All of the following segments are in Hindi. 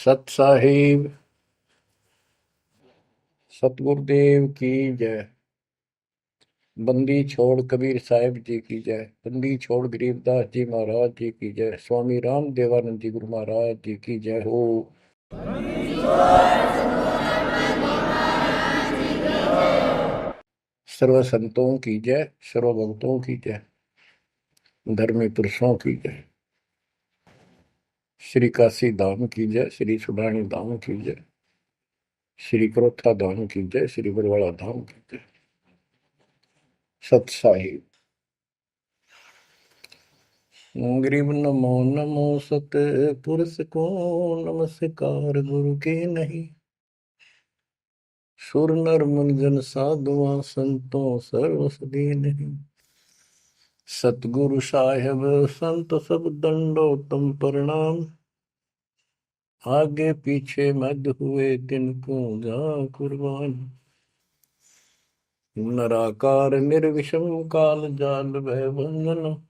सत साहिब सतगुरुदेव की जय। बंदी छोड़ कबीर साहिब जी की जय। बंदी छोड़ गरीबदास जी महाराज जी की जय। स्वामी राम देवानंद जी गुरु महाराज जी की जय हो। सर्व संतों की जय, सर्व भक्तों की जय, धर्मी पुरुषों की जय। श्री काशी धाम की जय, श्री सुडानी धाम की जय, श्री क्रोथा धाम की जय, श्री बरवाड़ा धाम की जय। सत साहिब गरीब नमो नमो सत पुरुष को नमस्कार गुरु के नहीं। सुर नर मुनिजन साधुआ संतों सर्वस नहीं। सतगुरु साहेब संत सब दंडो तुम प्रणाम। आगे पीछे मध्य हुए तिनको जा कुर्बान। नराकार निर्विषम काल जाल भय बंधन।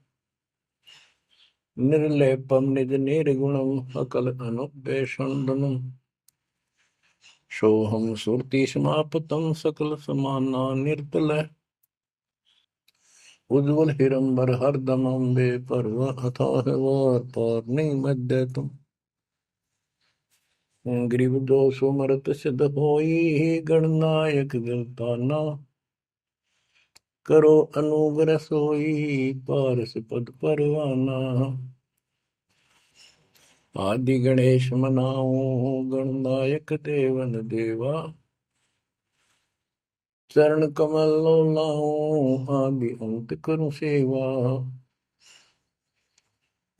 निर्लेपम निज निर्गुणम अकल अनुपेषणम। सोहम सुरति समापतम सकल समाना निर्तल। उज्ज्वल हिरंबर हरदम अम्बे पर्व अथाह वार पार नहीं मध्य तुम। ग्रीव दोष मरत सिद्ध होई गणनायक गिरताना। करो अनुग्रह सोई पारस पद परवाना। आदि गणेश मनाओ गणनायक देवन देवा। चरण कमल लाओ आदि अंत करूं सेवा।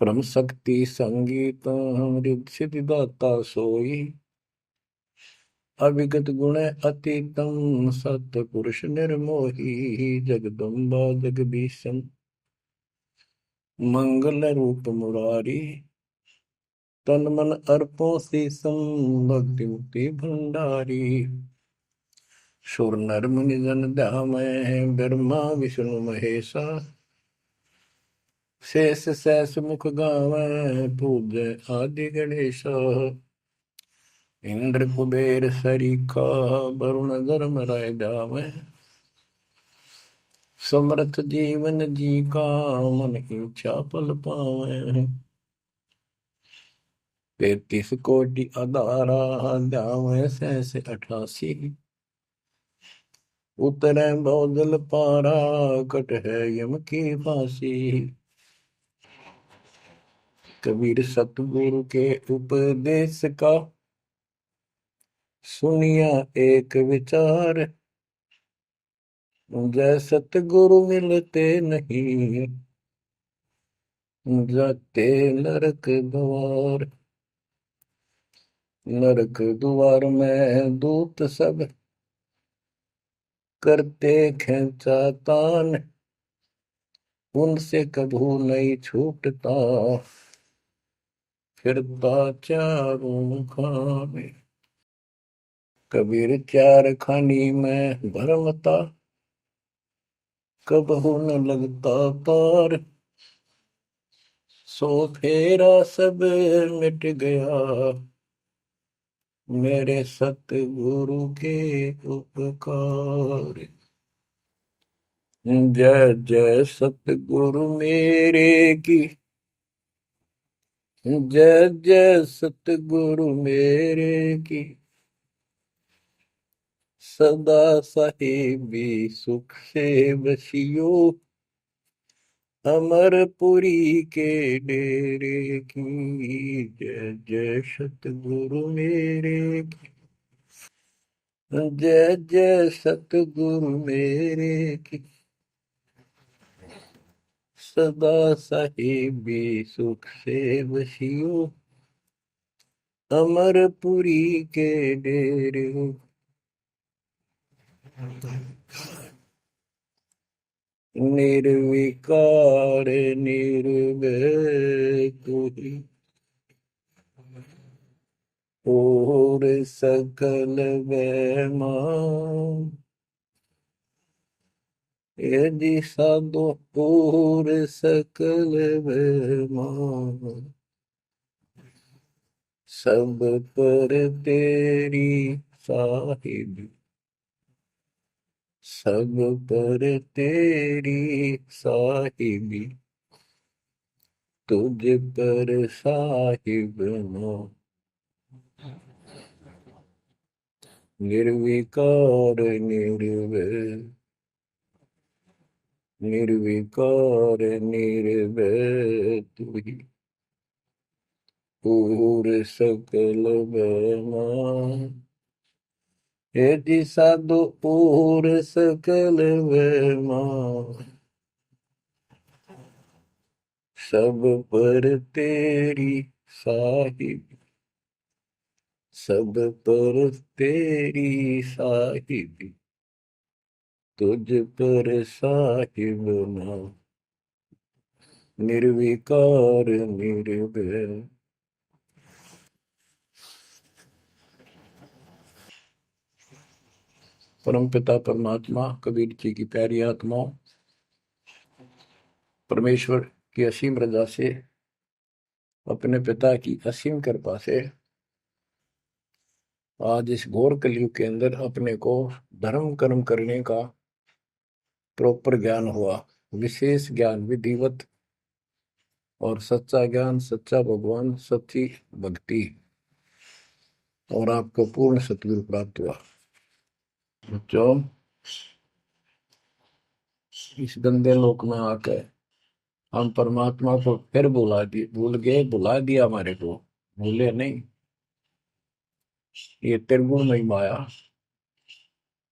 परम शक्ति संगीत अमृत सिद्धि दाता सोई। अविगत गुण अतीतम सत पुरुष निर्मोही। जगदम्बा जगदीशन मंगल रूप मुरारी। तन मन अर्पो शीसम भक्ति मुक्ति भंडारी। सुर नर मुनि जन ध्यामय ब्रह्मा विष्णु महेशा। शेष सहस मुख गावै पूज्य आदि गणेशा। इंद्र कुबेर सरीखा वरुण धर्म राय जावै। समर्थ जीवन जी का मन इच्छा पल पावै। 33 कोटि अदारा जावै सहस 88। उतरै बहुजल पारा कट है यम की फांसी। कबीर सतगुरु के उपदेश का सुनिया एक विचार। जय सतगुरु मिलते नहीं जाते नरक द्वार। नरक द्वार में दूत सब करते खेचा तान। उनसे कभू नहीं छूटता फिरता चारों खाने। कबीर चार खानी में भरमता कबहू न लगता पार। सो फेरा सब मिट गया मेरे सतगुरु के उपकार। जय जय सतगुरु मेरे की। जय जय सतगुरु मेरे की। सदा साहिबी सुख से बसियो। अमरपुरी के डेरे की। जय जय सतगुरु मेरे की। जय जय सतगुरु मेरे की। सदा साहिबी सुख से बसियो। अमरपुरी के डेरे। निर्विकार निर्भय तू ही और सकल वैमा। यदि साधो और सकल वैमा। सब पर तेरी साहिब, सब पर तेरी साहिबी, तुझ पर साहिब नो, निर्विकार निर्भय, निर्विकार निर्भय तू ही, पूर सकल बेमा, हे दिशा दो पूर सकल बेमा, सब पर तेरी साहिब, सब पर तेरी साहिबी, तुझ पर साहिब ना, निर्विकार निर्भय। परम पिता परमात्मा कबीर जी की प्यारी आत्माओं, परमेश्वर की असीम रजा से, अपने पिता की असीम कृपा से आज इस घोर कलयुग के अंदर अपने को धर्म कर्म करने का प्रॉपर ज्ञान हुआ, विशेष ज्ञान विधिवत, और सच्चा ज्ञान, सच्चा भगवान, सच्ची भक्ति, और आपको पूर्ण सतगुरु प्राप्त हुआ। जो इस गंदे लोक में आकर हम परमात्मा को फिर भुला दिए, भूल गए, भुला दिया हमारे को, भूले नहीं। ये त्रिगुण में माया,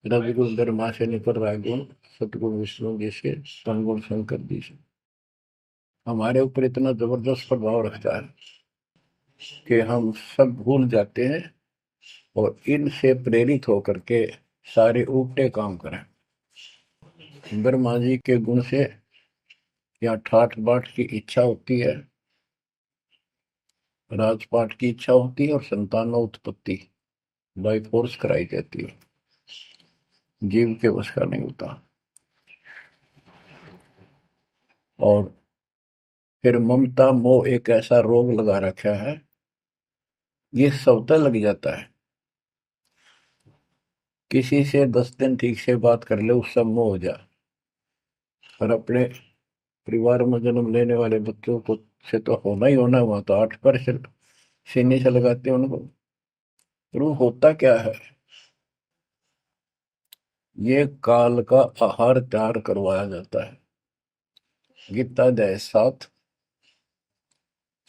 रजगुण धर्मा से निकल रहा गुण, सतगुण विष्णु जी से, तमगुण शंकर जी से हमारे ऊपर इतना जबरदस्त प्रभाव रखता है कि हम सब भूल जाते हैं और इनसे प्रेरित होकर के सारे उल्टे काम करें। ब्रह्मा जी के गुण से या ठाठ बाट की इच्छा होती है, राजपाट की इच्छा होती है, और संतानों उत्पत्ति बाई फोर्स कराई जाती है, जीव के वश का नहीं होता। और फिर ममता मोह एक ऐसा रोग लगा रखा है, ये सबता लग जाता है। किसी से 10 दिन ठीक से बात कर ले, उससे मोह हो जा, और अपने परिवार में जन्म लेने वाले बच्चों को से तो होना ही होना, हुआ तो 8% सीने से लगाते हैं उनको। तो वो होता क्या है, ये काल का आहार तैयार करवाया जाता है। गीता अध्याय 7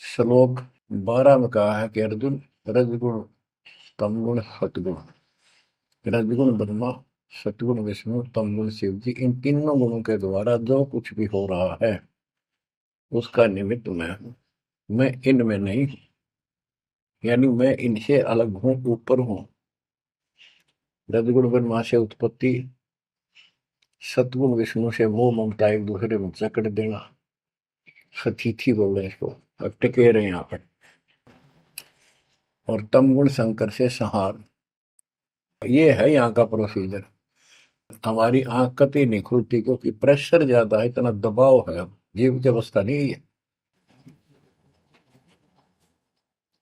श्लोक 12 में कहा है कि अर्जुन, रजगुण तमगुण सतगुण, रजगुण ब्रह्मा, सतगुण विष्णु, तमगुण शिव जी, इन तीनों गुणों के द्वारा जो कुछ भी हो रहा है उसका निमित्त मैं हूं, मैं इनमें नहीं हूं, यानी मैं इनसे अलग हूं, ऊपर हूं। रजगुण ब्रह्मा से उत्पत्ति, सतगुण विष्णु से मोह ममता एक दूसरे में जकड़ देना, सतीथी बोल रहे हैं इसको, अब टिके रहे यहाँ पर, और तमगुण शंकर से संहार। ये है यहाँ का प्रोसीजर। हमारी आंख कतई नहीं खुलती क्योंकि प्रेशर ज्यादा है, इतना दबाव है, जीव की अवस्था नहीं है।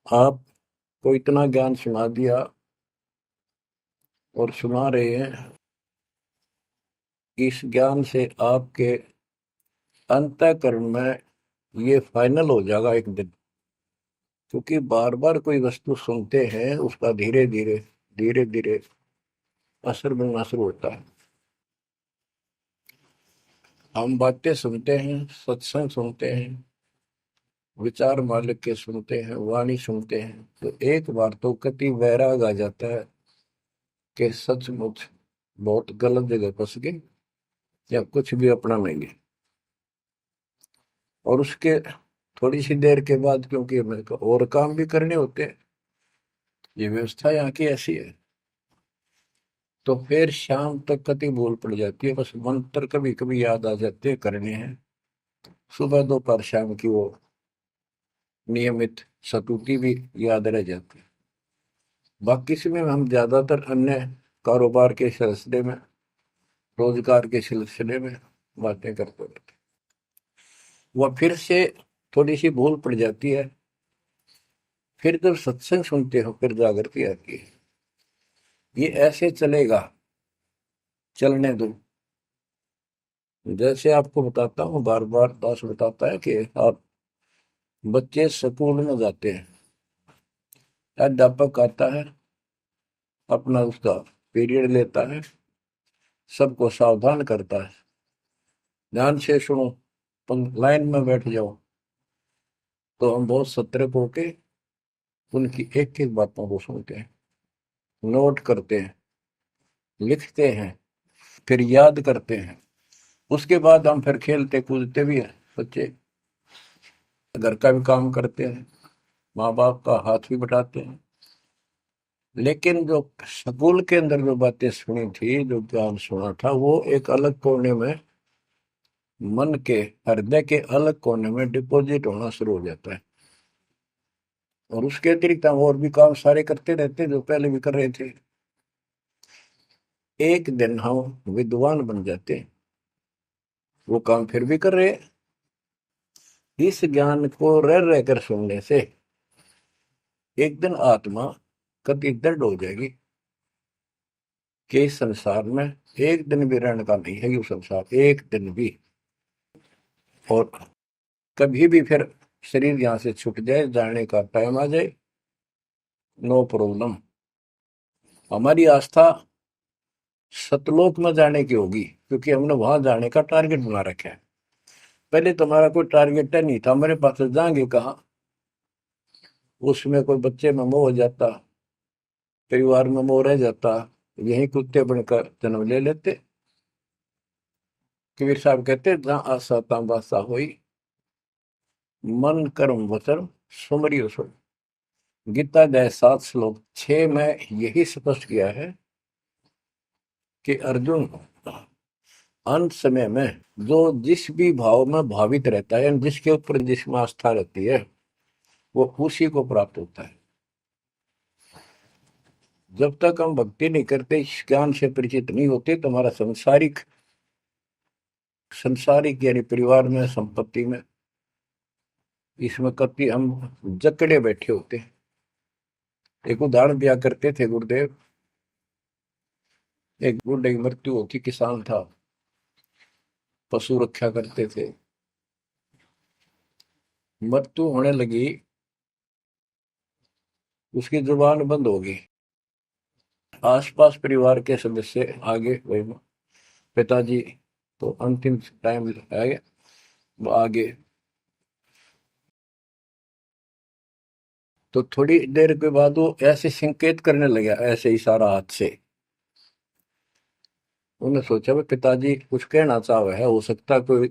आपको इतना ज्ञान सुना दिया और सुना रहे हैं, इस ज्ञान से आपके अंतःकरण में ये फाइनल हो जाएगा एक दिन। क्योंकि बार बार कोई वस्तु सुनते हैं, उसका धीरे धीरे धीरे धीरे असर बनना शुरू होता है। हम बातें सुनते हैं, सत्संग सुनते हैं, विचार मालिक के सुनते हैं, वाणी सुनते हैं, तो एक बार तो कति वैराग आ जाता है कि सचमुच बहुत गलत जगह फंस गए, या कुछ भी अपना लेंगे। और उसके थोड़ी सी देर के बाद, क्योंकि हमें और काम भी करने होते हैं, ये व्यवस्था यहाँ की ऐसी है, तो फिर शाम तक कति भूल पड़ जाती है, बस मंत्र कभी कभी याद आ जाते हैं करने हैं, सुबह दोपहर शाम की वो नियमित सतुति भी याद रह जाती है। बाकी समय हम ज्यादातर अन्य कारोबार के सिलसिले में, रोजगार के सिलसिले में बातें करते रहते हैं। वह फिर से थोड़ी सी भूल पड़ जाती है, फिर जब सत्संग सुनते हो फिर जागृति आती है। ये ऐसे चलेगा, चलने दो। जैसे आपको बताता हूँ, बार बार दास बताता है कि आप बच्चे स्कूल में जाते हैं, अध्यापक आता है, अपना उसका पीरियड लेता है, सबको सावधान करता है, ध्यान से सुनो, लाइन में बैठ जाओ। तो हम बहुत सतर्क होके उनकी एक एक बातों को सुनते हैं, नोट करते हैं, लिखते हैं, फिर याद करते हैं। उसके बाद हम फिर खेलते कूदते भी हैं, बच्चे घर का भी काम करते हैं, माँ बाप का हाथ भी बटाते हैं। लेकिन जो स्कूल के अंदर जो बातें सुनी थी, जो ज्ञान सुना था, वो एक अलग कोने में, मन के हृदय के अलग कोने में डिपॉजिट होना शुरू हो जाता है। और उसके अतिरिक्त हम और भी काम सारे करते रहते हैं जो पहले भी कर रहे थे। एक दिन हम विद्वान बन जाते हैं, वो काम फिर भी कर रहे हैं। इस ज्ञान को रह रहकर सुनने से एक दिन आत्मा कति दृढ़ हो जाएगी कि इस संसार में एक दिन भी रहने का नहीं है, ये संसार एक दिन भी। और कभी भी फिर शरीर यहां से छूट जाए, जाने का टाइम आ जाए, नो प्रॉब्लम। हमारी आस्था सतलोक में जाने की होगी, क्योंकि हमने वहां जाने का टारगेट बना रखा है। पहले तुम्हारा कोई टारगेट नहीं था, हमारे पास जाएंगे कहाँ। उसमें कोई बच्चे में मोह हो जाता, परिवार में मोह रह जाता, यही कुत्ते बनकर जन्म ले लेते। कबीर साहब कहते, जहाँ आशा तहाँ बासा हुई, मन कर्म वचन सुमरियो सो। गीता अध्याय 7 श्लोक 6 में यही स्पष्ट किया है कि अर्जुन, अंत समय में जो जिस भी भाव में भावित रहता है, जिसके ऊपर जिसमें आस्था रहती है, वो उसी को प्राप्त होता है। जब तक हम भक्ति नहीं करते, इस ज्ञान से परिचित नहीं होते, तो हमारा संसारिक संसारिक यानी परिवार में, संपत्ति में, इसमें कभी हम जकड़े बैठे होते हैं। एक उदाहरण दिया करते थे गुरुदेव, एक बूढ़े की मृत्यु होती, किसान था, पशु रक्षा करते थे, मृत्यु होने लगी, उसकी जुबान बंद हो गई। आसपास परिवार के सदस्य आगे, वही पिताजी तो अंतिम टाइम आ गया, वो आगे। तो थोड़ी देर के बाद वो ऐसे संकेत करने लगा, ऐसे इशारा हाथ से। उन्होंने सोचा भाई पिताजी कुछ कहना चाह रहे है, हो सकता कोई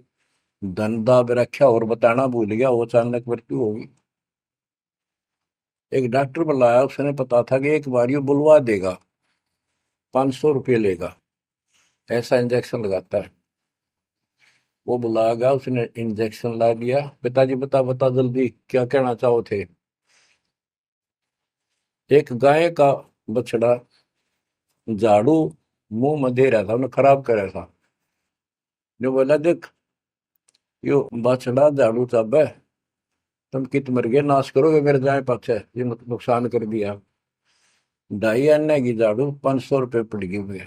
धन दाब रखा और बताना भूल गया, वो अचानक मृत्यु होगी। एक डॉक्टर बुलाया, उसने पता था कि एक बार ये बुलवा देगा, 500 रुपये लेगा, ऐसा इंजेक्शन लगाता है। वो बुला गया, उसने इंजेक्शन ला दिया। पिताजी बता बता जल्दी क्या कहना चाहो थे। एक गाय का बछड़ा झाड़ू मुंह में दे रहा था, उन्हें खराब कर रहा था। जो बोला, देख यो बछड़ा झाड़ू चाबे, तुम कित मर गए, नाश करोगे मेरे गाय पाछे, ये नुकसान कर दिया। 2.5 आने की झाड़ू 500 रुपये पड़ गई हुए।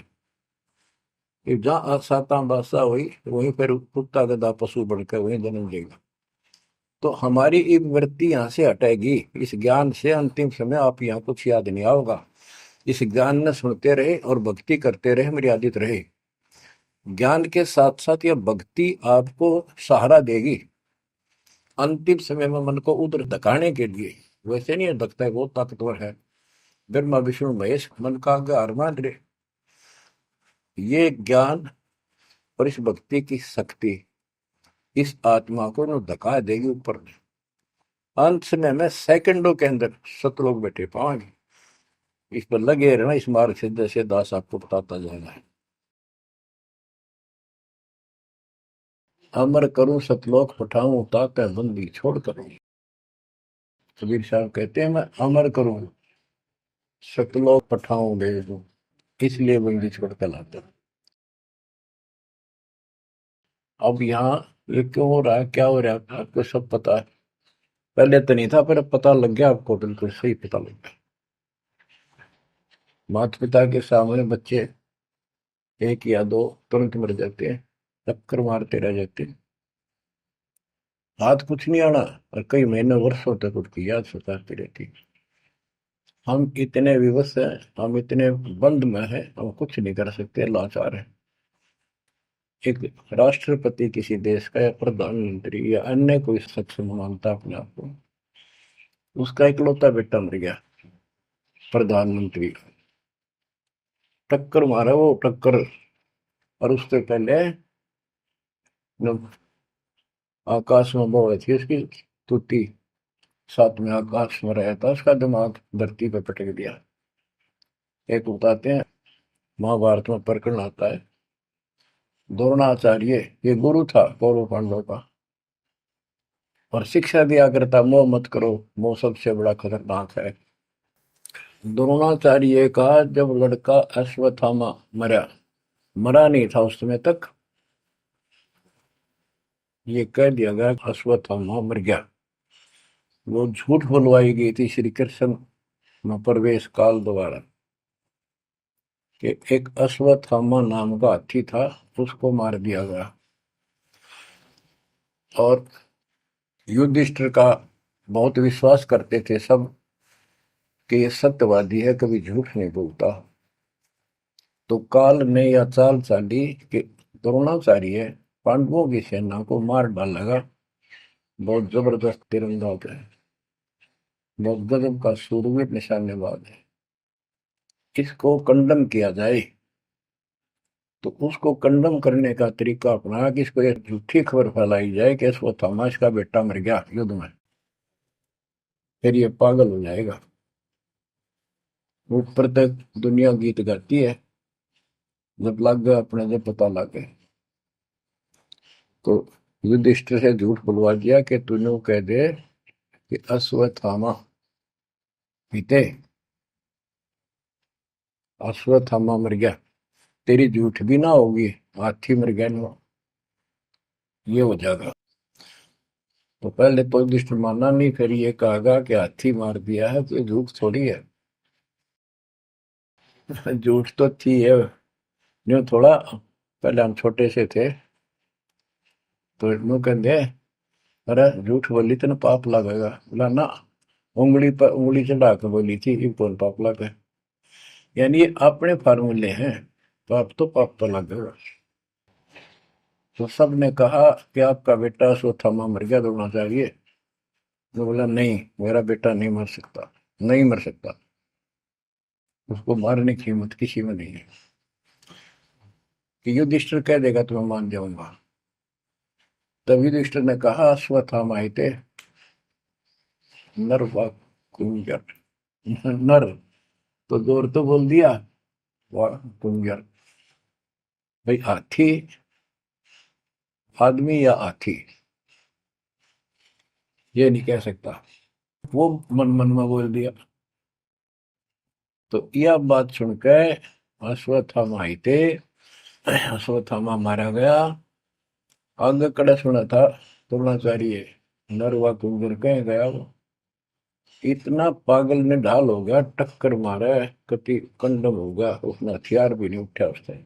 जहाँ साता बासा हुई, वहीं पर कुत्ता गधा पशु बढ़कर वहीं जन्म लेगा। तो हमारी ये वृत्ति यहाँ से हटेगी, इस ज्ञान से अंतिम समय आप यहाँ कुछ याद नहीं आओगा। इस ज्ञान में सुनते रहे और भक्ति करते रहे, मर्यादित रहे। ज्ञान के साथ साथ यह भक्ति आपको सहारा देगी अंतिम समय में, मन को उधर धकाने के लिए। वैसे नहीं धकता है, बहुत ताकतवर है, ब्रह्मा विष्णु महेश मन का आधार मान रहे। ये ज्ञान और इस भक्ति की शक्ति इस आत्मा को न धका देगी ऊपर। अंत समय में सेकंडों के अंदर सतलोक बैठे पाएंगे। इस पर लगे रहना, इस मार्ग से जैसे दास आपको बताता जाएगा। अमर करूं सतलोक पठाऊं, ताकि बंदी छोड़ करूं। कबीर साहब कहते हैं, मैं अमर करूं सतलोक पठाऊं भेज दूं, इसलिए बंदी छोड़ कर लाता। अब यहाँ ये क्यों हो रहा है, क्या हो रहा है, आपको सब पता है। पहले तो नहीं था, पर अब पता लग गया आपको, बिल्कुल सही पता लग गया। माता पिता के सामने बच्चे एक या दो तुरंत मर जाते हैं, चक्कर मारते रह जाते हैं, हाथ कुछ नहीं आना, और कई महीने वर्षों तक उसकी याद सताती रहती है। हम इतने विवश हैं, हम इतने बंद में हैं, हम कुछ नहीं कर सकते, लाचार हैं। एक राष्ट्रपति किसी देश का, या प्रधानमंत्री, या अन्य कोई सक्षम मानता अपने आप को, उसका इकलौता बेटा मर गया, प्रधानमंत्री, टक्कर मारा वो टक्कर। और उससे पहले जब आकाश में वो हुई थी उसकी तुती, साथ में आकाश में रहा था, उसका दिमाग धरती पे पटक दिया। एक बताते हैं, महाभारत में प्रकरण आता है, द्रोणाचार्य, ये गुरु था कौरव पांडव का, और शिक्षा दिया करता, मोह मत करो, मोह सबसे बड़ा खतरनाक है। द्रोणाचार्य का जब लड़का अश्वत्थामा मरा, मरा नहीं था उस समय तक, ये कह दिया गया अश्वत्थामा मर गया। वो झूठ बुलवाई गई थी श्री कृष्ण में प्रवेश काल द्वारा, कि एक अश्वत्थामा नाम का हाथी था, उसको मार दिया गया। और युधिष्ठिर का बहुत विश्वास करते थे सब, कि ये सत्यवादी है, कभी झूठ नहीं बोलता। तो काल ने यह चाल चाली कि द्रोणाचार्य पांडवों की सेना को मार डालेगा। बहुत जबरदस्त तीरंदाज है, बहुत गजब का शूरवीर निशानेबाज है, इसको कंडम किया जाए। तो उसको कंडम करने का तरीका अपनाया कि इसको एक झूठी खबर फैलाई जाए कि इसको थॉमस का बेटा मर गया युद्ध में, फिर ये पागल हो जाएगा। ऊपर तक दुनिया गीत गाती है, जब लग गया अपने, जब पता लग गया तो युधिष्ठिर से झूठ बुलवा दिया कि तूने कह दे कि अश्वत्थामा पीते, अश्वत्थामा मर गया, तेरी झूठ भी ना होगी, हाथी मर गया ना, ये हो जाएगा। तो पहले तो युधिष्ठिर माना नहीं, फिर ये कहा कि हाथी मार दिया है, तो झूठ थोड़ी है। झूठ तो थी है, जो थोड़ा, पहले हम छोटे से थे तो यूं कहते, अरे झूठ बोली तो ना पाप लगेगा, बोला ना, उंगली पर उंगली चढ़ा के बोली थी, ये कौन पाप लगे। यानी ये अपने फार्मूले हैं, पाप तो पाप तो लगेगा। तो सब ने कहा कि आपका बेटा अश्वत्थामा मर गया, दौड़ना चाहिए। तो बोला नहीं, मेरा बेटा नहीं मर सकता, नहीं मर सकता, उसको मारने की हिम्मत किसी में नहीं है। कि युधिष्ठिर कह देगा तो मैं मान जाऊंगा। तब युधिष्ठिर ने कहा, अश्वत्थामा थे नर व कुंजर, नर तो जोर तो बोल दिया, व कुंजर, भाई हाथी आदमी या हाथी, ये नहीं कह सकता, वो मन मन में बोल दिया। तो यह बात सुनकर अश्वत्थामा आई थे, अश्वत्थामा मारा गया। आगे कड़ा सुना था द्रोणाचार्य, नरवा कुंजर कह गया वो, इतना पागल ने ढाल हो गया, टक्कर मारा, कति कंडम हो गया, उसने हथियार भी नहीं उठा उसने।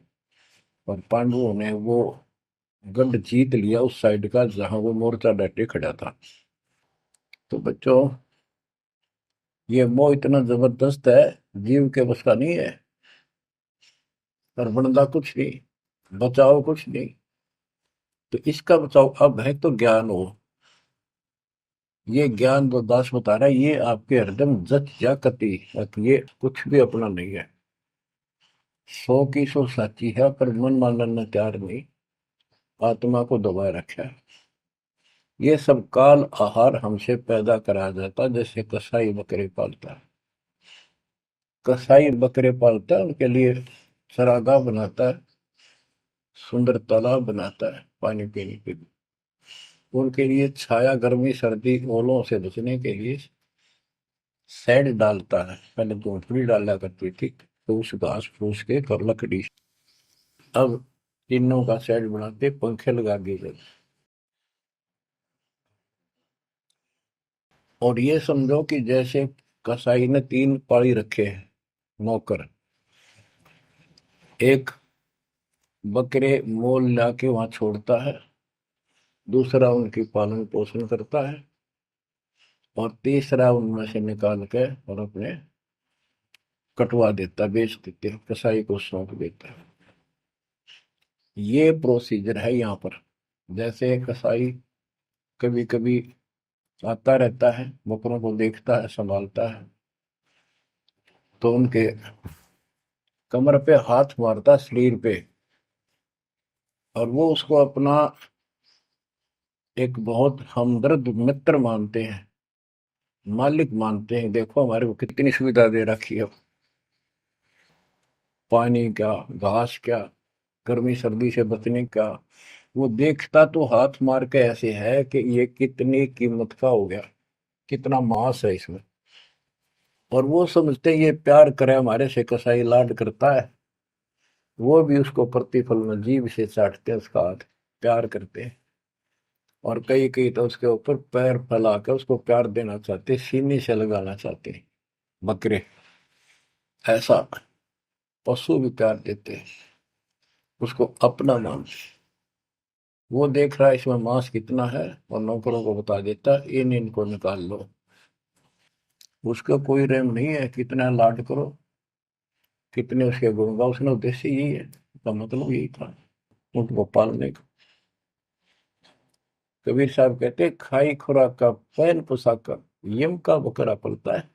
और पांडवों ने वो गढ़ जीत लिया उस साइड का जहां वो मोर्चा डटे खड़ा था। तो बच्चों, ये मोह इतना जबरदस्त है, जीव के बस का नहीं है। और बनता कुछ नहीं, बचाओ कुछ नहीं। तो इसका बचाओ अब है तो ज्ञान हो, ये ज्ञान जो दास बता रहा है, ये आपके हृदय में जच जा कति, ये कुछ भी अपना नहीं है। 100 की 100 साची है, पर मन मानने तैयार नहीं, आत्मा को दबाए रखा है। ये सब काल आहार हमसे पैदा कराया जाता, जैसे कसाई बकरे पालता है। कसाई बकरे पालता है, उनके लिए चरागाह बनाता है, सुंदर तालाब बनाता है पानी पीने के लिए, उनके लिए छाया, गर्मी, सर्दी, ओलों से बचने के लिए शेड डालता है। पहले झोंपड़ी डाला करती थी, तो उस घास फूस के और लकड़ी, अब तीनों का शेड बनाते, पंखे लगा दिए जाते। और ये समझो कि जैसे कसाई ने 3 पाली रखे हैं नौकर, एक बकरे मोल लाके वहां छोड़ता है, दूसरा उनकी पालन पोषण करता है, और तीसरा उनमें से निकाल के और अपने कटवा देता, बेच देते हैं, कसाई को सौंप देता है। ये प्रोसीजर है यहाँ पर। जैसे कसाई कभी कभी आता रहता है, बकरों को देखता है, संभालता है, तो उनके कमर पे हाथ मारता, शरीर पे, और वो उसको अपना एक बहुत हमदर्द मित्र मानते हैं, मालिक मानते हैं। देखो हमारे को कितनी सुविधा दे रखी है, पानी क्या, घास क्या, गर्मी सर्दी से बचने का। वो देखता तो हाथ मार के ऐसे है कि ये कितनी कीमत का हो गया, कितना मांस है इसमें। और वो समझते हैं ये प्यार करे हमारे से, कसाई लाड करता है, वो भी उसको प्रतिफल में जीभ से चाटते हैं उसका हाथ, प्यार करते हैं। और कई कई तो उसके ऊपर पैर फैला कर उसको प्यार देना चाहते, सीने से लगाना चाहते हैं बकरे। ऐसा पशु भी प्यार देते हैं, उसको अपना मान। वो देख रहा है इसमें मांस कितना है, और नौकरों को बता देता है इन इनको निकाल लो। उसका कोई रहम नहीं है, कितना लाड करो, कितने उसके गुण गाओ। उसने उद्देश्य यही है, उसका मतलब यही था, उनको पालने का। कबीर साहब कहते खाई खुराक का पैन पोशाक का यम का बकरा पलता है।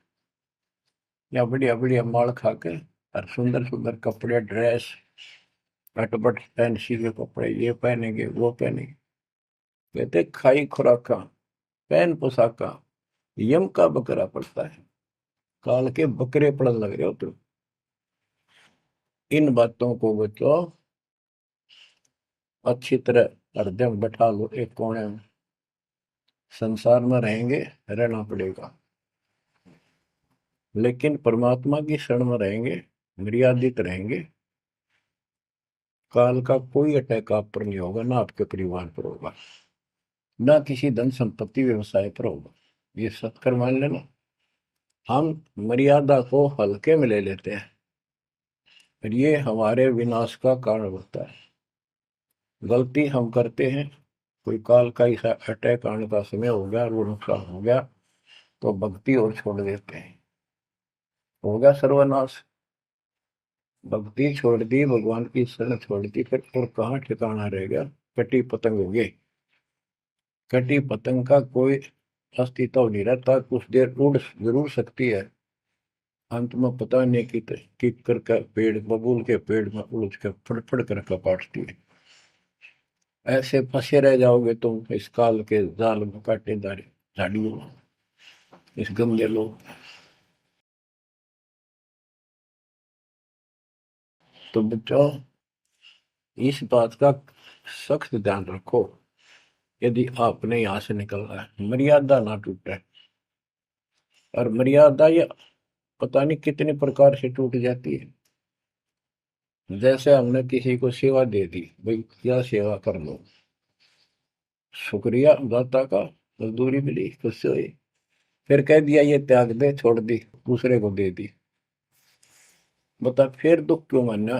या बढ़िया बढ़िया माल खा के और सुंदर सुंदर कपड़े, ड्रेस, कटपट फैंसी के कपड़े, ये पहनेंगे वो पहनेंगे। कहते खाई खुराक का पैन पोशाक का यम का बकरा पड़ता है। काल के बकरे पड़न लग रहे हो तुम। इन बातों को बच्चों अच्छी तरह हृदय में बैठा लो, एक कोने में। संसार में रहेंगे, रहना पड़ेगा, लेकिन परमात्मा की शरण में रहेंगे, मर्यादित रहेंगे। काल का कोई अटैक आप पर नहीं होगा, ना आपके परिवार पर होगा, ना किसी धन संपत्ति व्यवसाय पर होगा। ये सत्कर मान लेना। हम मर्यादा को हल्के में ले लेते हैं, और ये हमारे विनाश का कारण होता है। गलती हम करते हैं, कोई काल का ऐसा अटैक आने का समय हो गया और वो नुकसान हो गया, तो भक्ति और छोड़ देते हैं, हो गया सर्वनाश। भक्ति छोड़ दी, भगवान की शरण छोड़ दी, फिर और कहाँ ठिकाना रह गया। कटी पतंग हो गई। कटी पतंग का कोई अस्तित्व नहीं रहता, कुछ देर उड़ जरूर सकती है, अंत में पता नहीं कि कर का पेड़, बबूल के पेड़ में उलझ कर फड़फड़ कर कपाटती है। ऐसे फंसे रह जाओगे तुम इस काल के जाल में, कांटेदार झाड़ियों में, इस गंदे लोग। तो बच्चों इस बात का सख्त ध्यान रखो, यदि आपने यहाँ से निकलना है, मर्यादा ना टूटे। और मर्यादा ये पता नहीं कितने प्रकार से टूट जाती है। जैसे हमने किसी को सेवा दे दी, भाई क्या सेवा कर लो, शुक्रिया दाता का, मजदूरी मिली, खुश हुई, फिर कह दिया ये त्याग दे, छोड़ दी, दूसरे को दे दी। बता फिर दुख क्यों मानना।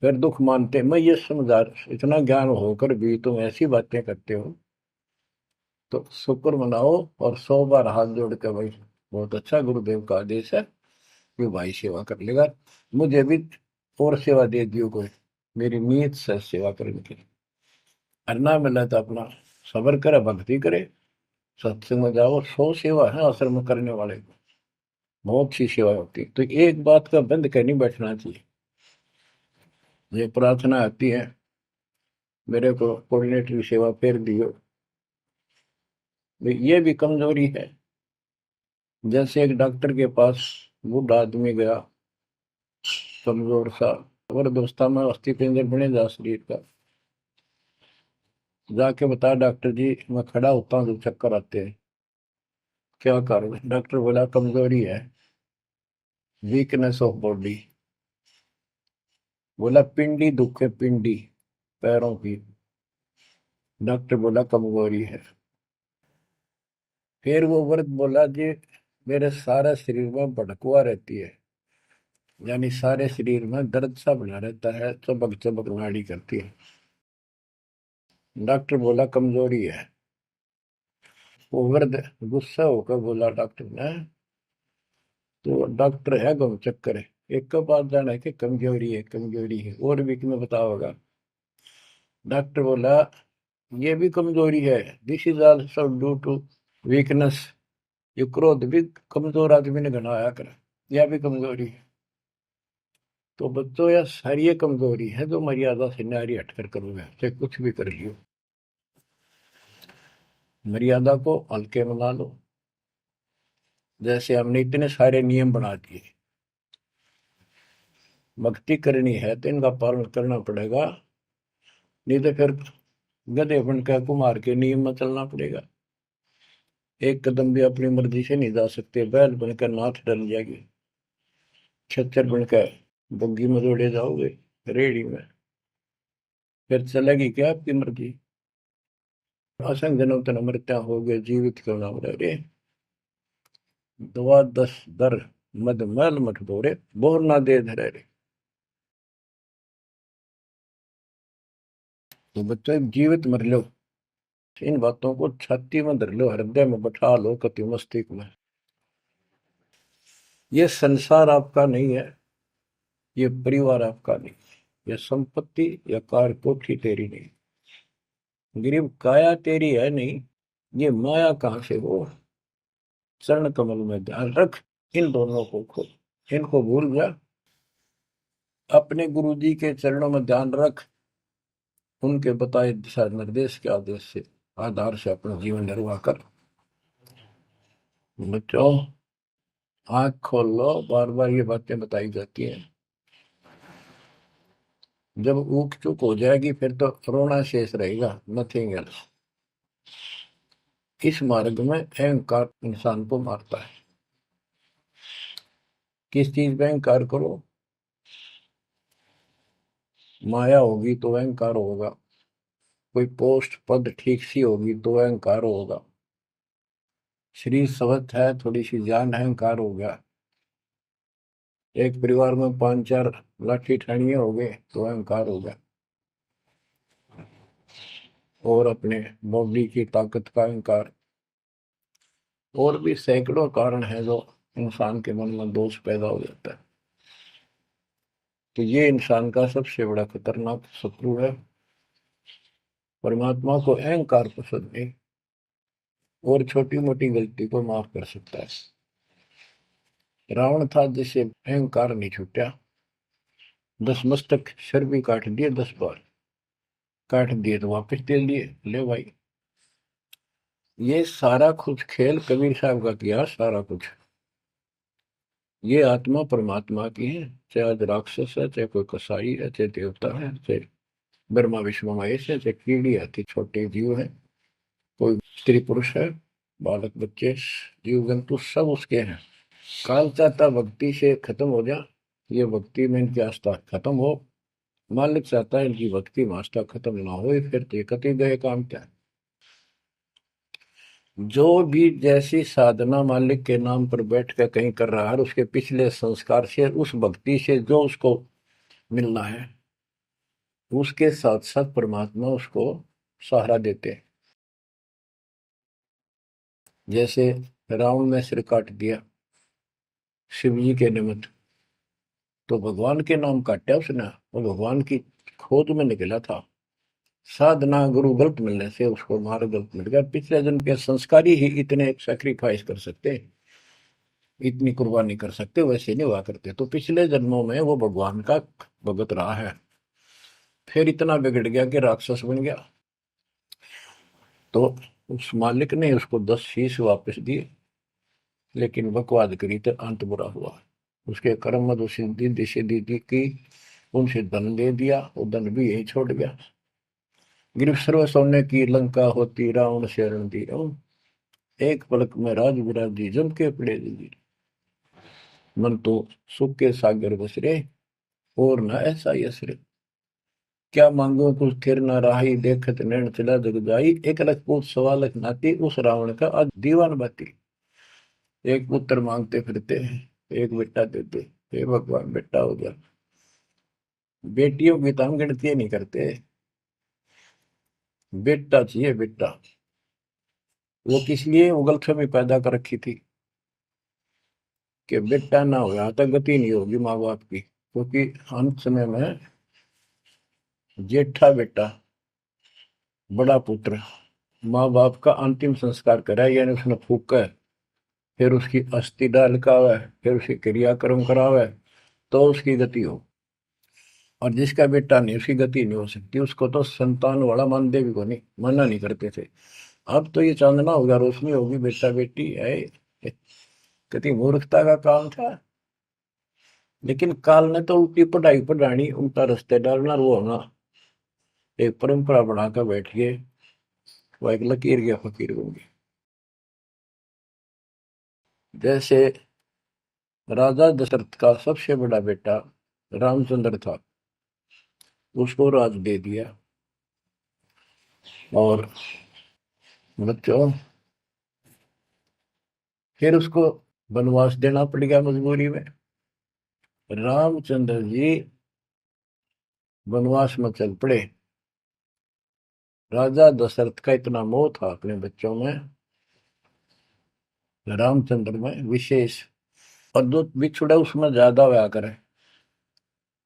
फिर दुख मानते, मैं ये समझा, इतना ज्ञान होकर भी तुम ऐसी बातें करते हो, तो शुक्र मनाओ और 100 बार हाथ जोड़ के, भाई बहुत अच्छा, गुरुदेव का आदेश है कि भाई सेवा कर लेगा, मुझे भी और सेवा दे दियो कोई, मेरी नीयत से सेवा करने की। अन्ना मिला तो अपना सबर करे, भक्ति करे, सत्संग में जाओ। 100 सेवा है आश्रम में करने वाले को, बहुत सी सेवा होती है। तो एक बात का बंद कर नहीं बैठना चाहिए। ये प्रार्थना आती है, मेरे को कोऑर्डिनेटर की सेवा फेर दियो, ये भी कमजोरी है। जैसे एक डॉक्टर के पास बूढ़ा आदमी गया, कमजोर सा, वृद्धावस्था में अस्थि पिंजर बने जा शरीर का, जाके बता डॉक्टर जी मैं खड़ा होता हूँ तो चक्कर आते हैं, क्या कारण है? डॉक्टर बोला कमजोरी है, वीकनेस ऑफ बॉडी। बोला पिंडी दुख है, पिंडी, पैरों की। डॉक्टर बोला कमजोरी है। फिर वो व्रत बोला जी, मेरे सारा शरीर में भड़कुआ रहती है, यानी सारे शरीर में दर्द सा बना रहता है, चबक चबक नाड़ी करती है। डॉक्टर बोला कमजोरी है। वो वृद्ध गुस्सा होकर बोला डॉक्टर ने, तो डॉक्टर है गम चक्कर है, एक का बात जाना है कि कमजोरी है, कमजोरी है, और भी तुम्हें पता होगा। डॉक्टर बोला ये भी कमजोरी है, this is also due to weakness. ये क्रोध भी कमजोर आदमी ने घनाया कर, यह भी कमजोरी है। तो बच्चों यह सारी ये कमजोरी है जो मर्यादा से नारी हटकर करोगे, चाहे कुछ भी कर लियो। मर्यादा को हल्के में ना लो। जैसे हमने इतने सारे नियम बना दिए, भक्ति करनी है तो इनका पालन करना पड़ेगा, नहीं तो फिर गधे बनकर कुमार के नियम में चलना पड़ेगा। एक कदम भी अपनी मर्जी से नहीं जा सकते, बैल बनकर नाथ डल जाएगी, खच्चर बनकर बग्गी में दौड़े जाओगे, रेडी में, फिर चलेगी क्या आपकी मर्जी। असंग जन्म तन मृत्या हो गए, जीवित क्यों नाम रे। दवा दस दर मद मैल मठ बोरे, बोर ना दे धरे रे। तो बच्चों जीवित मर लो, इन बातों को छाती में धर लो, हृदय में बैठा लो, कति मस्तिष्क में। ये संसार आपका नहीं है, ये परिवार आपका नहीं, ये संपत्ति या कार कोठी तेरी नहीं, गरीब काया तेरी है नहीं, ये माया कहां से हो। चरण कमल में ध्यान रख, इन दोनों को खो, इनको भूल जा, अपने गुरु जी के चरणों में ध्यान रख, उनके बताए दिशा निर्देश के आदेश से आधार से अपना जीवन निर्वाह कर। बच्चों आंख खोल लो, बार बार ये बातें बताई जाती हैं। जब ऊक चुक हो जाएगी फिर तो रोना शेष रहेगा, नथिंग एल्स। इस मार्ग में अहंकार इंसान को मारता है। किस चीज में अहंकार करो, माया होगी तो अहंकार होगा, कोई पोस्ट पद ठीक सी होगी तो अहंकार होगा, शरीर स्वस्थ है, थोड़ी सी जान, अहंकार हो गया, एक परिवार में पांच चार लाठी ठाणिये हो गए तो अहंकार हो गया, और अपने बॉडी की ताकत का अहंकार। और भी सैकड़ों कारण है जो इंसान के मन में दोष पैदा हो जाता है। तो ये इंसान का सबसे बड़ा खतरनाक शत्रु है। परमात्मा को अहंकार पसंद नहीं, और छोटी मोटी गलती को माफ कर सकता है। रावण था जिसे अहंकार नहीं छूटा, 10 मस्तक सर भी काट दिए, 10 बार काट दिए तो वापस दे दिए, ले भाई। ये सारा कुछ खेल कबीर साहब का किया, सारा कुछ। ये आत्मा परमात्मा की है, चाहे आज राक्षस है, चाहे कोई कसाई है, चाहे देवता है, चाहे ब्रह्मा विष्णु महेश है, चाहे कीड़ी आती छोटे जीव है, कोई स्त्री पुरुष है, बालक बच्चे, जीव जंतु सब उसके हैं। काल चाहता भक्ति से खत्म हो जा, ये भक्ति में इनकी आस्था खत्म हो, मालिक चाहता है इनकी भक्ति में आस्था खत्म ना हो, फिर तो कति गए काम क्या। जो भी जैसी साधना मालिक के नाम पर बैठ कर कहीं कर रहा है, उसके पिछले संस्कार से, उस भक्ति से जो उसको मिलना है, उसके साथ साथ परमात्मा उसको सहारा देते हैं। जैसे रावण ने सिर काट दिया शिव जी के निमित्त, तो भगवान के नाम काटा उसने, वो भगवान की खोज में निकला था। साधना गुरु गलत मिलने से उसको मार्ग गलत मिल गया, पिछले जन्म के संस्कारी ही इतने सेक्रीफाइस कर सकते, इतनी कुर्बानी कर सकते, वैसे नहीं हुआ करते। तो पिछले जन्मों में वो भगवान का भगत रहा है, फिर इतना बिगड़ गया कि राक्षस बन गया। तो उस मालिक ने उसको 10 शीश वापस दिए, लेकिन बकवाद करी तो अंत बुरा हुआ। उसके कर्म मद सिद्धि सिद्धि की, उनसे धन दे दिया, वो धन भी यही छोड़ गया। गिरफ्त सर्व सोने की लंका होती, रावण शरण दी, एक पलक में राज विराजी, जम के पड़े दी, मन तो सुख के सागर बसरे, और न ऐसा यसरे। क्या मांगो कुछ थिर न राही, देखत नैन चला जग जाई, 1 लाख पूत 1.25 लाख नाती, उस रावण का आज दीवान बाती। एक पुत्र मांगते फिरते हैं, एक बेटा देते, हे भगवान बेटा हो गया। बेटियों की तो हम गिनती नहीं करते, बेटा चाहिए बेटा। वो किस लिए उगलछमी पैदा कर रखी थी कि बेटा ना हो, यहाँ तक गति नहीं होगी माँ बाप की, क्योंकि अंत समय में जेठा बेटा, बड़ा पुत्र माँ बाप का अंतिम संस्कार कराए, यानी उसने फूका है, फिर उसकी अस्थि डाल का है, फिर उसकी क्रियाक्रम करावे, तो उसकी गति हो। और जिसका बेटा नहीं, उसकी गति नहीं हो सकती, उसको तो संतान वाला मानते भी को नहीं, मना नहीं करते थे। अब तो ये चांदना होगा, रोशनी होगी, बेटा बेटी है, कितनी मूर्खता का काम था। लेकिन काल ने तो उल्टी पढ़ाई पढ़ानी, उल्टा रास्ते डालना, वो होना एक परंपरा बनाकर बैठ गए, वो एक लकीर के फकीर होंगे। जैसे राजा दशरथ का सबसे बड़ा बेटा रामचंद्र था, उसको राज दे दिया, और बच्चों फिर उसको वनवास देना पड़ गया मजबूरी में। रामचंद्र जी वनवास में चल पड़े। राजा दशरथ का इतना मोह था अपने बच्चों में, रामचंद्र में विशेष, और जो बिछुड़ा उसमें ज्यादा हुआ करे,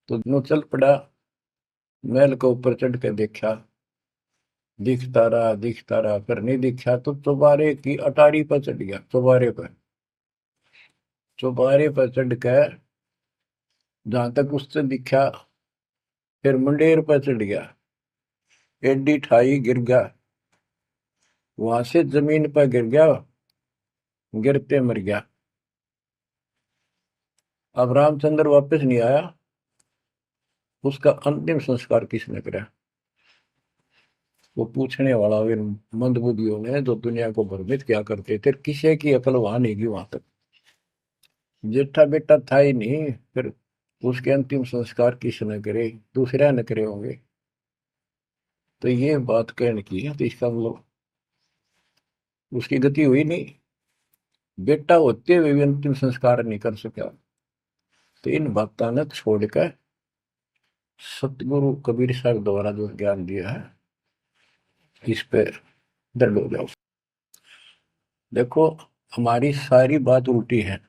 तो नो चल पड़ा, महल के ऊपर चढ़ के देखा, दिखता रहा, फिर नहीं दिखा तो चौबारे की अटारी पर चढ़ गया, चौबारे पर चढ़ के जहां तक उससे दिखा, फिर मुंडेर पर चढ़ गया, एडी ठाई गिर गया, वहां से जमीन पर गिर गया, गिरते मर गया। अब रामचंद्र वापस नहीं आया, उसका अंतिम संस्कार किसने करा? वो पूछने वाला वे मंदबुद्धियों ने, जो दुनिया को भ्रमित क्या करते थे, किसी की अकल वहां नहीं गई वहां तक। जेठा बेटा था ही नहीं, फिर उसके अंतिम संस्कार किसने करे? दूसरा न करे होंगे। तो ये बात कहने की है, तो इसका मतलब उसकी गति हुई नहीं, बेटा होते हुए भी अंतिम संस्कार नहीं कर सका। तो इन बातों ने छोड़कर सतगुरु कबीर साहब द्वारा जो ज्ञान दिया है, इस पे दृढ़ हो जाओ। देखो, हमारी सारी बात उल्टी है।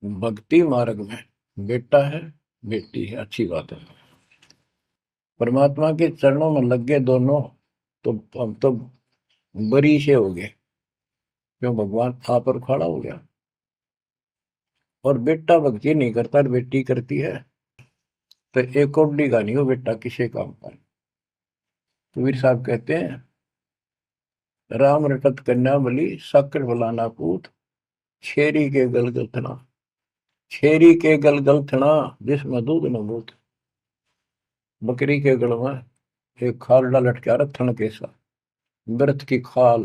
भक्ति मार्ग में बेटा है, बेटी है, अच्छी बात है। परमात्मा के चरणों में लग गए दोनों, तो हम तो बरी से हो गए, क्यों? भगवान आप पर खड़ा हो गया। और बेटा भक्ति नहीं करता, बेटी करती है, तो एक कौडी का नहीं हो बेटा, किसी काम का। कबीर साहब कहते हैं, राम रटत कन्या बलि, साकर बलाना पूत, छेरी के गलगल थना, छेरी के गलगल थना, जिसमें दूध न बूत। बकरी के गल में एक खाल लटका रहा, थन के साथ व्रत की खाल।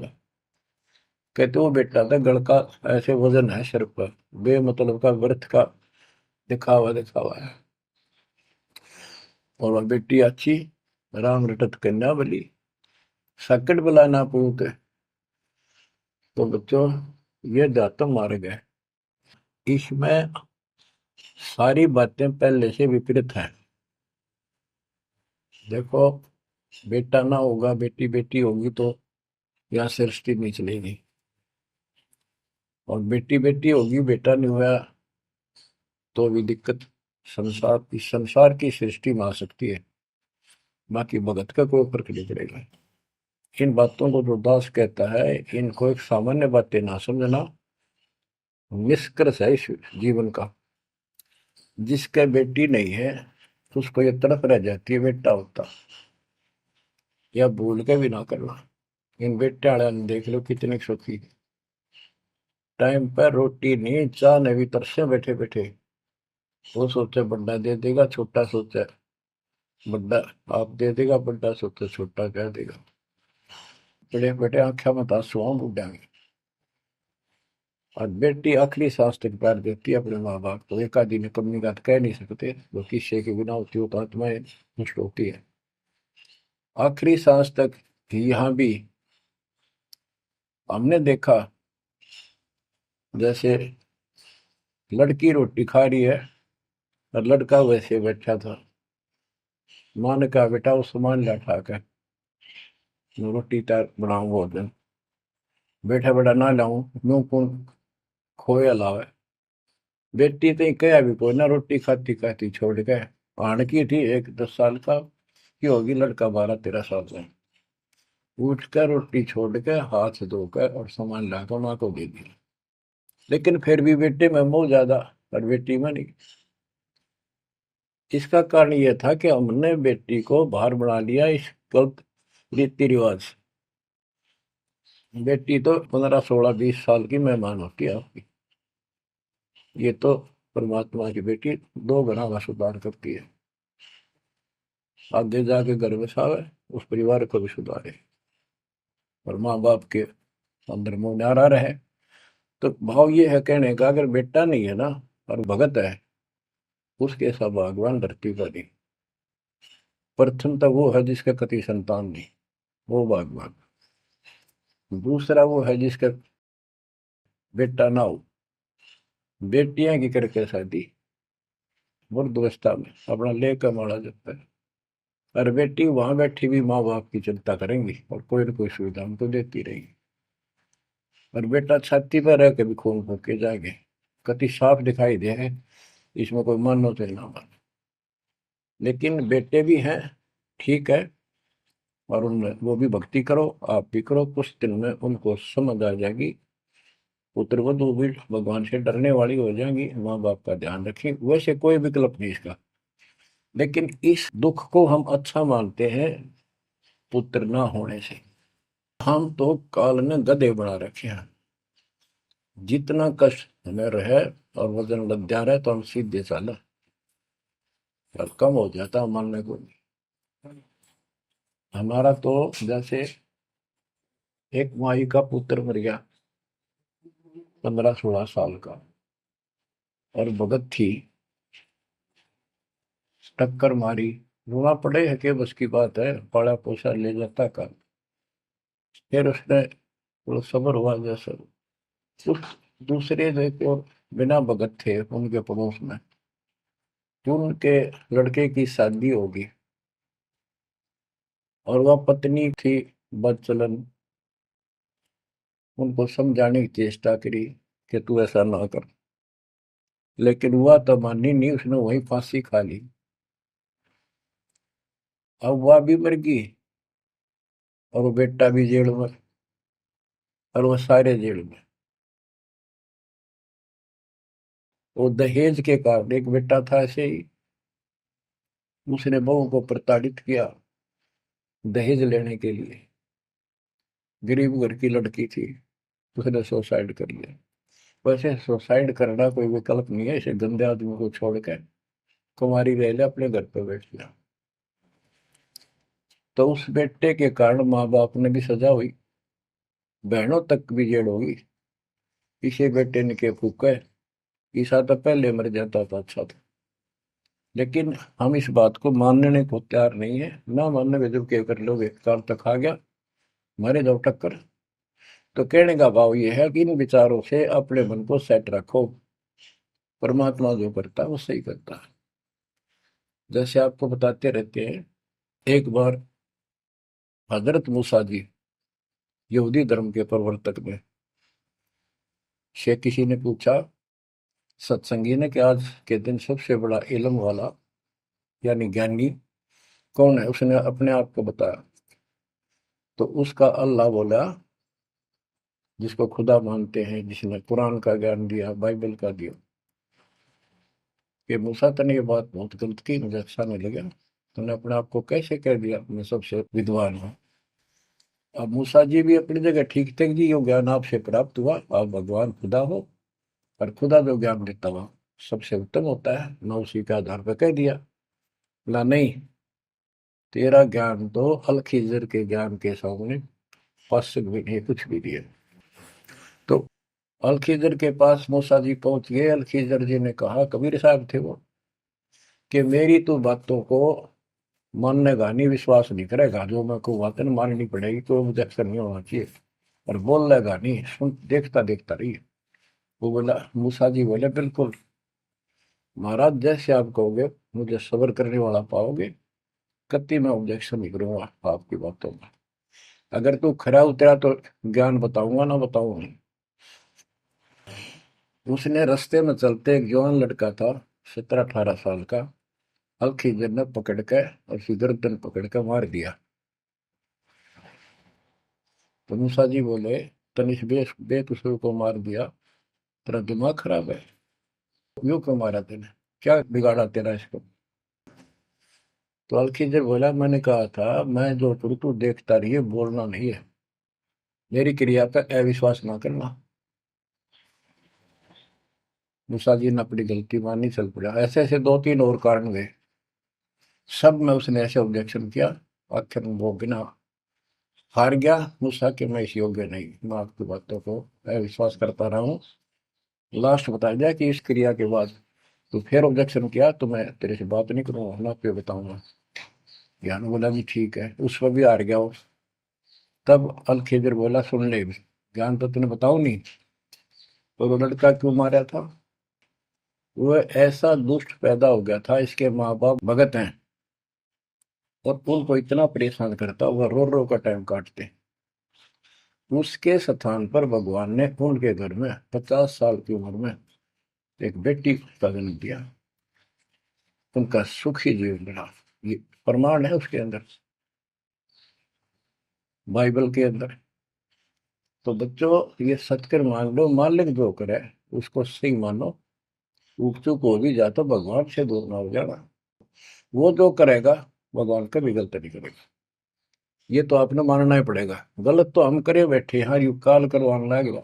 कहते वो बेटा था गल का, ऐसे वजन है सिर पर, बेमतलब का व्रत का दिखावा दिखावा है। और वह बेटी अच्छी, राम रटत कन्या बली, सकट बलाना पूत। तो बच्चों, ये दातम मार्ग है, इसमें सारी बातें पहले से विपरीत हैं। देखो, बेटा ना होगा, बेटी बेटी होगी, तो यहाँ सृष्टि नहीं चलेगी। और बेटी बेटी होगी, बेटा नहीं हुआ, तो भी दिक्कत संसार की सृष्टि में आ सकती है। बाकी भगत का कोई फर्क नहीं पड़ेगा। इन बातों को जो दास कहता है, इनको एक सामान्य बातें ना समझना, निष्कर्ष है इस जीवन का। जिसका बेटी नहीं है, तो उसको ये तड़प रह जाती है बेटा होता, या भूल के भी ना करना। इन बेटे वाले ने देख लो कितने सुखी, टाइम पर रोटी नहीं, चाह नहीं भी तरसे बैठे बैठे। वो सोचे बड़ा दे देगा, छोटा सोचे बड़ा आप दे देगा, बड़ा सोचे छोटा कह देगा। बड़े बेटे आंखें में आंसू बुढ़ा में। और बेटी आखिरी सांस तक प्यार देती है अपने माँ बाप को। एक आदि ने कमी बात कह नहीं सकते, वो किस्से के बिना होती हो तो आत्माएं नष्ट होती है। आखिरी सांस तक यहाँ भी हमने देखा, जैसे लड़की रोटी खा रही है और लड़का वैसे बैठा था। माँ ने कहा बेटा वो सामान ला उठा कर, मैं रोटी तैयार बनाऊं भोजन। बेटा बेटा ना लाऊं, यूं कौन खोया लावे। बेटी तो कहा भी कोई ना, रोटी खाती खाती छोड़ गए। आण की थी एक 10 साल का की होगी, लड़का 12-13 साल का। उठ कर रोटी छोड़ के हाथ धोकर और सामान लाकर माँ को दे दिया। लेकिन फिर भी बेटे में मोह ज्यादा और बेटी में नहीं। इसका कारण यह था कि हमने बेटी को बाहर बना लिया इस गलत रीति रिवाज। बेटी तो 15-16-20 साल की मेहमान होती है आपकी। ये तो परमात्मा की बेटी 2 गुना का सुधार करती है। आगे जाके घर बसावे, उस परिवार को भी सुधारे और माँ बाप के अंदर मोह न्यारा रहे। तो भाव ये है कहने का, अगर बेटा नहीं है ना और भगत है, उसके सब भगवान धरती पर नहीं। प्रथम तो वो है जिसका कति संतान नहीं, वो भगवान। दूसरा वो है जिसका बेटा ना हो, बेटियां की करके शादी वृद्धावस्था में अपना लेकर मारा जाता है। और बेटी वहां बैठी भी माँ बाप की चिंता करेंगी और कोई ना कोई सुविधा उनको देती रहेगी। और बेटा छाती पर रह के भी खून फूक के जाएंगे, कति साफ दिखाई दे है। इसमें कोई मानो तो ना मानो, लेकिन बेटे भी हैं, ठीक है। और उनमें वो भी भक्ति करो, आप भी करो, कुछ दिन में उनको समझ आ जाएगी। पुत्र वधु भी भगवान से डरने वाली हो जाएंगी, माँ बाप का ध्यान रखें। वैसे कोई विकल्प नहीं इसका, लेकिन इस दुख को हम अच्छा मानते हैं पुत्र ना होने से। हम तो काल ने गधे बना रखे हैं। जितना कष्ट हमें रहे और वजन लग जा रहा है तो हम सीधे चला, और कम हो जाता मानने को नहीं। हमारा तो जैसे एक माई का पुत्र मर गया 15-16 साल का, और भगत थी, टक्कर मारी, रोना पड़े है कि बस की बात है, पाला पोसा ले जाता का। फिर उसने थोड़ा सब्र हुआ जैसा। उस दूसरे जो एक और बिना भगत थे उनके पड़ोस में, जो उनके लड़के की शादी होगी, और वह पत्नी थी बदचलन। उनको समझाने की चेष्टा करी कि तू ऐसा ना कर, लेकिन वह तो मानी नहीं, उसने वही फांसी खा ली। अब वह भी मर गई और वो बेटा भी जेल में, और वो सारे जेल में। वो दहेज के कारण, एक बेटा था ऐसे ही, उसने बहू को प्रताड़ित किया दहेज लेने के लिए। गरीब घर की लड़की थी, उसने सुसाइड कर लिया। वैसे सुसाइड करना कोई विकल्प नहीं है, इसे गंदे आदमी को छोड़कर कुमारी रह ले, अपने घर पे बैठ गया। तो उस बेटे के कारण माँ बाप ने भी सजा हुई, बहनों तक भी जेल होगी। इसे बेटे ने के फूका है, ईसा तो पहले मर जाता था अच्छा था। लेकिन हम इस बात को मानने को तैयार नहीं है। ना मानने में जब क्या कर लोगे, काल तक आ गया, मारे जाओ टक्कर। तो कहने का भाव ये है कि इन विचारों से अपने मन को सेट रखो। परमात्मा जो करता है वो सही करता है। जैसे आपको बताते रहते हैं, एक बार हजरत मूसा जी, यहूदी धर्म के प्रवर्तक में, से किसी ने पूछा सत्संगी ने कि आज के दिन सबसे बड़ा इल्म वाला यानी ज्ञानी कौन है। उसने अपने आप को बताया, तो उसका अल्लाह बोला, जिसको खुदा मानते हैं, जिसने कुरान का ज्ञान दिया, बाइबल का दिया। कि मूसा तने ये बात बहुत गलत की, मुझे अच्छा नहीं लगा, तुमने अपने आप को कैसे कह दिया मैं सबसे विद्वान हूँ। अब मूसा जी भी अपनी जगह ठीक थे जी, यो ज्ञान आपसे प्राप्त हुआ, आप भगवान खुदा हो, और खुदा जो ज्ञान देता हुआ सबसे उत्तम होता है, मैं उसी के आधार पर कह दिया। बोला नहीं, तेरा ज्ञान तो अल खिजर के ज्ञान के सामने फर्स्ट भी नहीं, कुछ भी नहीं है। तो अलखिजर के पास मूसा जी पहुंच गए। अलखिजर जी ने कहा, कबीर साहब थे वो, कि मेरी तो बातों को माननेगा नहीं, विश्वास नहीं करेगा, जो मैं को बातें माननी पड़ेगी, कोई ऑब्जेक्शन नहीं होना चाहिए, और बोल लेगा नहीं, सुन देखता देखता रही। वो बोला, मूसा जी बोले, बिल्कुल महाराज, जैसे आप कहोगे, मुझे सब्र करने वाला पाओगे, कति मैं ऑब्जेक्शन नहीं करूंगा आपकी बातों में। अगर तू खरा उतरा तो ज्ञान बताऊंगा, ना बताऊंगा नहीं। उसने रास्ते में चलते, एक जवान लड़का था, 17-18 साल का, अलखिजर ने पकड़ के और उसकी गर्दन पकड़ के मार दिया। तो मूसा जी बोले, तनिष बेकसूर को मार दिया, तेरा दिमाग खराब है, यूं क्यों मारा तेने, क्या बिगाड़ा तेरा इसको। तो अलखिजर बोला, मैंने कहा था मैं जो करूँ तू देखता रहिए, बोलना नहीं है, मेरी क्रिया पे अविश्वास ना करना। मूसा जी ने अपनी गलती मानी, चल पड़ा। ऐसे ऐसे 2-3 और कारण गए, सब में उसने ऐसे ऑब्जेक्शन किया। आखिर में वो बिना हार गया। मूसा कि मैं इस योग्य नहीं, मैं आपकी बातों को अविश्वास करता रहा हूँ। लास्ट बता दिया कि इस क्रिया के बाद तो फिर ऑब्जेक्शन किया तो मैं तेरे से बात नहीं करूंगा, ना पे बताऊंगा। ज्ञान बोला भी ठीक है, उस पर भी हार गया वो। तब अलखिजर बोला, सुन ले, ज्ञान तो तूने बताऊ नहीं, तो वो लड़का क्यों मारा था। वो ऐसा दुष्ट पैदा हो गया था, इसके माँ बाप भगत हैं, और उनको इतना परेशान करता, वह रो रो का टाइम काटते। उसके स्थान पर भगवान ने उनके घर में 50 साल की उम्र में एक बेटी का जन्म दिया। उनका सुखी जीवन रहा। ये प्रमाण है उसके अंदर, बाइबल के अंदर। तो बच्चों, ये सत्कर मान लो, मालिक जो करे उसको सही मानो। ऊक चूक हो भी जाए तो भगवान से दूर ना हो जाना। वो जो करेगा भगवान कभी गलत नहीं करेगा, ये तो आपने मानना ही पड़ेगा। गलत तो हम करे बैठे, हाँ यू काल करवाने लगेगा,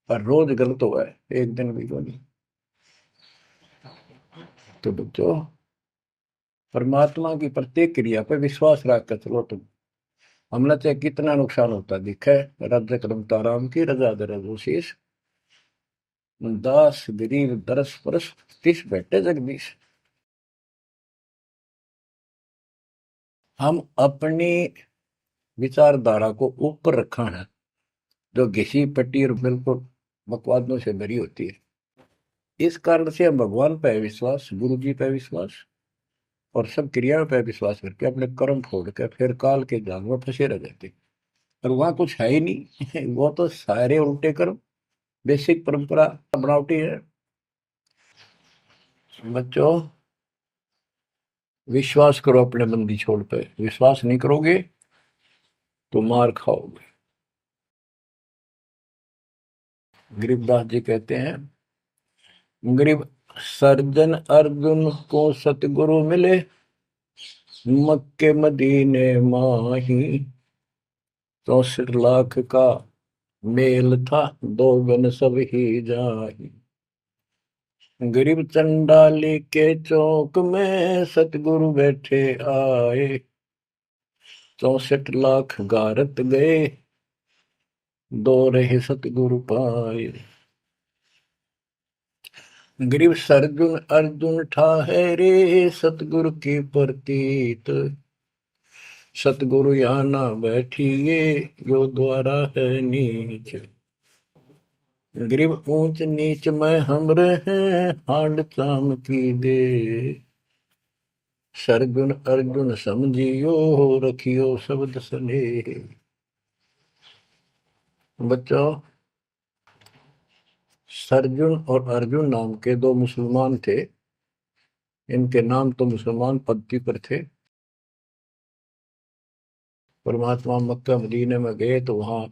पर रोज गलत हुआ है, एक दिन भी तो नहीं। तो बच्चों, परमात्मा की प्रत्येक क्रिया पर विश्वास रख कर चलो तुम। हमने चाहे कितना नुकसान होता दिखे, राज्य करमता राम की रजा दर शीश, दास गरीब दरस परस, तिस बैठे जगदीश। हम अपनी विचारधारा को ऊपर रखा है, जो घिसी पट्टी और बिल्कुल बकवादों से भरी होती है। इस कारण से हम भगवान पे विश्वास, गुरु जी पे विश्वास, और सब क्रियाओं पे विश्वास करके अपने कर्म छोड़ के फिर काल के जाल में फंसे रह जाते। और वहां कुछ है ही नहीं वो तो सारे उल्टे कर्म, बेसिक परंपरा बनावटी है। बच्चों, विश्वास करो अपने बंदी छोड़ पे, विश्वास नहीं करोगे तो मार खाओगे। गरीबदास जी कहते हैं, गरीब सर्जन अर्जुन को सतगुरु मिले, मक्के मदीने माही, 64 लाख का मेल था, दो गन सब ही जाही। गरीब चंडाली के चौक में सतगुरु बैठे आए, 64 लाख गारत गए, दो रहे सतगुरु पाए। गरीब सरजुन अर्जुन ठाहरे, सतगुरु की प्रतीत, सतगुरु यहाँ ना बैठिए, यो द्वारा है नीच। गरीब ऊंच नीच में हम रहे, हांड चाम की दे, सरगुन अर्जुन समझियो, रखियो शब्द सने। बच्चों, सरजुन और अर्जुन नाम के दो मुसलमान थे। इनके नाम तो मुसलमान पद्धति पर थे। परमात्मा मक्का मदीने में गए तो वहां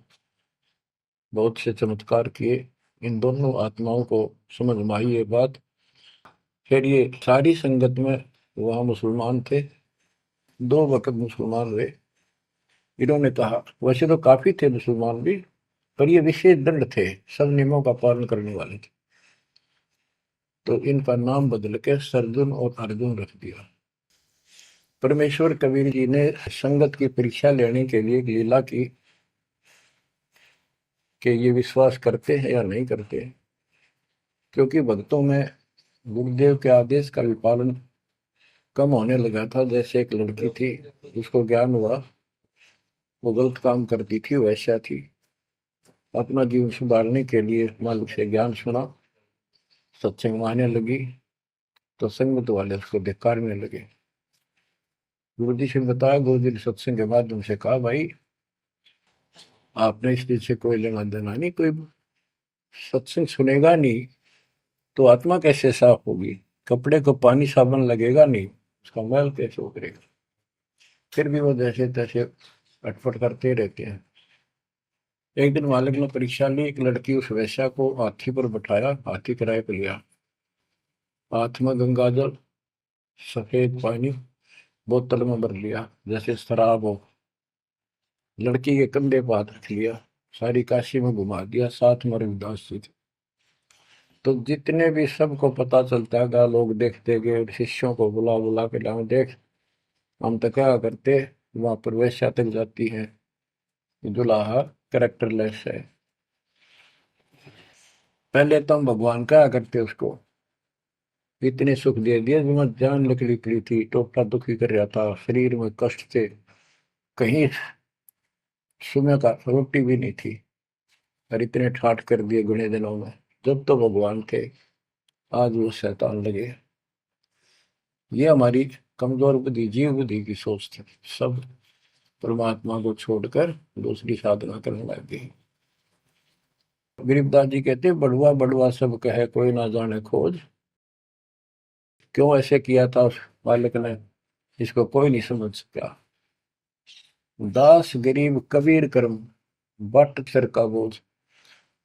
बहुत से चमत्कार किए। इन दोनों आत्माओं को समझ में आई ये बात। फिर ये सारी संगत में वहां मुसलमान थे, 2 वक्त मुसलमान रहे। इन्होंने कहा, वैसे तो काफी थे मुसलमान भी, पर ये विशेष दृढ़ थे, सब नियमों का पालन करने वाले थे। तो इनका नाम बदल के सरजुन और अर्जुन रख दिया। परमेश्वर कबीर जी ने संगत की परीक्षा लेने के लिए एक लीला की। कि ये विश्वास करते हैं या नहीं करते हैं। क्योंकि भक्तों में गुरुदेव के आदेश का भी पालन कम होने लगा था। जैसे एक लड़की थी, जिसको ज्ञान हुआ वो गलत काम करती थी, वैसा थी। अपना जीवन सुधारने के लिए मालिक से ज्ञान सुना, सत्संग में आने लगी, तो संगत वाले उसको धिक्कारने लगे। गुरु जी से बताया, गुरु जी ने सत्संग के माध्यम से कहा, भाई आपने इस चीज से कोई लेना देना नहीं, कोई सत्संग सुनेगा नहीं तो आत्मा कैसे साफ होगी, कपड़े को पानी साबुन लगेगा नहीं, उसका मैल कैसे उतरेगा। फिर भी वो जैसे तैसे अटपट करते रहते हैं। एक दिन मालिक ने परीक्षा ली, एक लड़की उस वैश्या को हाथी पर बैठाया, हाथी किराए पर लिया, हाथ में गंगा जल, सफेद पानी बोतल में भर लिया जैसे शराब हो, लड़की के कंधे पर हाथ रख लिया, सारी काशी में घुमा दिया, साथ में रविदास जी थे। तो जितने भी सबको पता चलता है, लोग देखते गए, शिष्यों को बुला बुला के लाओ, देख हम तो क्या करते, वहां पर वैश्या तक जाती है, दुल्हा कैरेक्टरलेस है। पहले तो हम भगवान क्या करते उसको, इतने सुख दे दिए, जिसमें जान निकली पड़ी थी, टोटा दुखी कर रहा था, शरीर में कष्ट थे, कहीं सुबह का रोटी भी नहीं थी, और इतने ठाठ कर दिए गुणे दिनों में। जब तो भगवान थे, आज वो शैतान लगे। ये हमारी कमजोर बुद्धि, जीव बुद्धि की सोच थी। सब परमात्मा को छोड़कर दूसरी साधना करने लग गए। गरीबदास जी कहते, बड़ुआ बड़ुआ सब कहे, कोई ना जाने खोज। क्यों ऐसे किया था उस बालक ने, इसको कोई नहीं समझ सका। दास गरीब कबीर कर्म, बट सर का बोझ।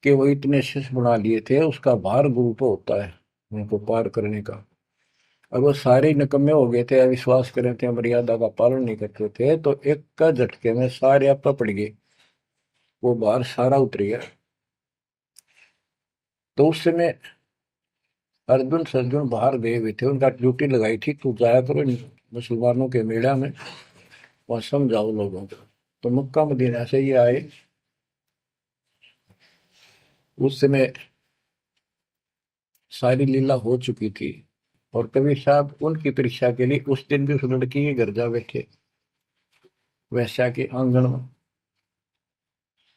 कि वो इतने शिष्य बना लिए थे, उसका भार गुरु पे होता है उनको पार करने का। अब वो सारे निकम्मे हो गए थे, अविश्वास कर रहे थे, मर्यादा का पालन नहीं करते थे, तो एक का झटके में सारे आप पड़ गए, वो भार सारा उतर गया। तो उस समय अर्जुन सर्जुन बाहर गए हुए थे, उनका ड्यूटी लगाई थी, तू जाया करो मुसलमानों के मेला में, वहां समझाओ लोगों को। तो मक्का मदीना से ये आए। उस समय सारी लीला हो चुकी थी, और कबीर साहब उनकी परीक्षा के लिए उस दिन भी उस लड़की के घर जा बैठे, वैश्या के आंगन में।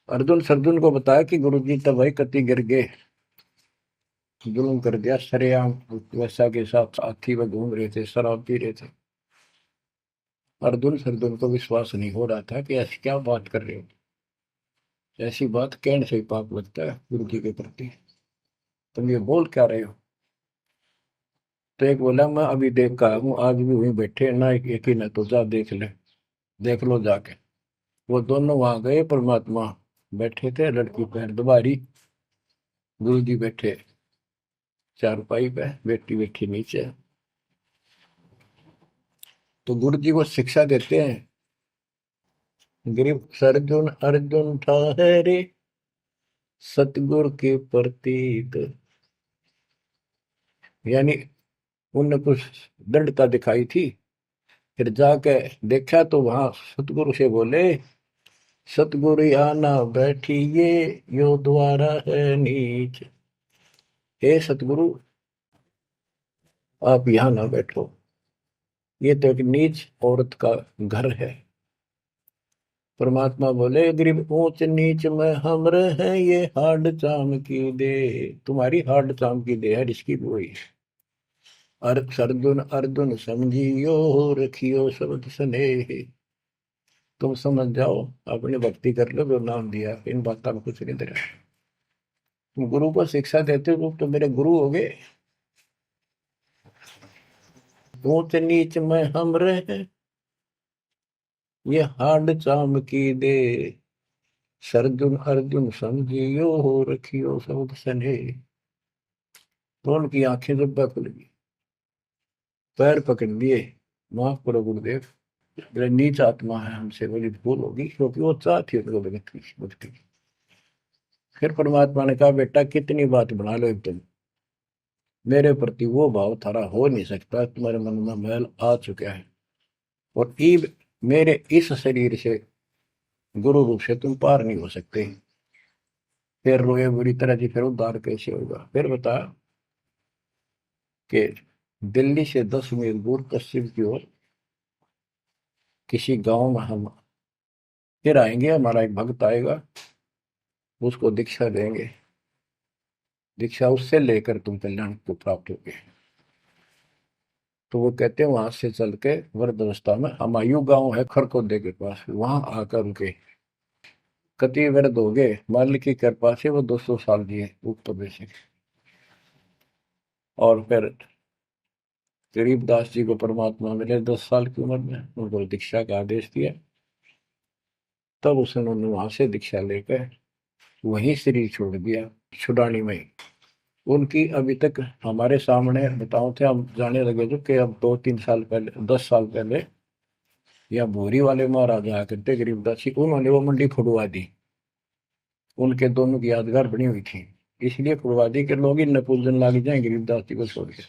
अर्जुन सर्जुन को बताया कि गुरुजी तब भाई कति गिर गए, जुल्म कर दिया सरेआम, वैश्या के साथ हाथी में घूम रहे थे, शराब पी रहे थे। अर्जुन सर्जुन को विश्वास नहीं हो रहा था कि ऐसी क्या बात कर रहे हो, ऐसी बात कहने से ही पाप लगता है गुरु जी के प्रति, तुम ये बोल क्या रहे हो। तो एक बोला, मैं अभी देख कर हूँ, आज भी वहीं बैठे ना, एक ही ना, तो जा देख ले, देख लो जाके। वो दोनों वहां गए, परमात्मा बैठे थे, लड़की पैर दुबारी, गुरु जी बैठे चारपाई पे, बेटी बैठी नीचे। तो गुरु जी को शिक्षा देते हैं, गिरिव सर्जुन अर्जुन ठहरे, सतगुरु के प्रतीक। यानी उनने कुछ दृढ़ता दिखाई थी, फिर जाके देखा तो वहां सतगुरु से बोले, सतगुरु आना बैठिए, यो द्वारा है नीच। हे सतगुरु, आप यहाँ ना बैठो, ये तो एक नीच औरत का घर है। परमात्मा बोले, गरीब ऊंच नीच में हम रहे, ये हाड चाम की दे, तुम्हारी हाड चाम की दे है, इसकी वही। अर्जुन अर्जुन समझियो, रखियो शब्द स्नेह। तुम समझ जाओ, अपनी भक्ति कर लो, जो नाम दिया, इन बातों में कुछ नहीं दे रहा। तुम गुरु को शिक्षा देते हो तो मेरे गुरु हो गए। ऊंच नीच में हम रहे, ये हाड चाम की दे, सरजुन अर्जुन समझियो, रखियो शब्द स्नेह। तो उनकी आंखें जब खुल गई, पैर पकड़ लिए, माफ करो गुरुदेव, मेरे नीच आत्मा है, हमसे बड़ी भूल होगी, क्योंकि वो चाहती उनको भगत की भक्ति। फिर परमात्मा ने कहा, बेटा कितनी बात बना लो तुम, मेरे प्रति वो भाव थारा हो नहीं सकता, तुम्हारे मन में मैल आ चुका है, और ईब मेरे इस शरीर से, गुरु रूप से तुम पार नहीं हो सकते। फिर रोए बुरी तरह जी, फिर उद्धार कैसे होगा? फिर बता कि दिल्ली से 10 मील दूर पश्चिम की ओर किसी गांव में हम फिर आएंगे, हमारा एक भक्त आएगा, उसको दीक्षा देंगे, दीक्षा उससे लेकर तुम कल्याण को प्राप्त होगे। तो वो कहते हैं वहां से चल के वृद्ध अवस्था में हमायूं गांव है खरकोदे के पास, वहां आकर उनके कति वृद्ध हो गए, मालिक की कृपा से वो 200 साल जिए ऊपर से। और फिर गरीबदास जी को परमात्मा मिले 10 साल की उम्र में, उनको दीक्षा का आदेश दिया। तब उसने वहां से दीक्षा लेकर वहीं शरीर छोड़ दिया, छुड़ानी में। उनकी अभी तक हमारे सामने बताओ थे, हम जाने लगे थे कि अब 2-3 साल पहले, 10 साल पहले, या भोरी वाले महाराज आया करते गरीबदास जी, उन्होंने वो मंडी फुड़वा दी। उनके दोनों की यादगार बनी हुई थी, इसलिए फुड़वा दी कि लोग इन पूजन लाग जाए गरीबदास जी को छोड़ के।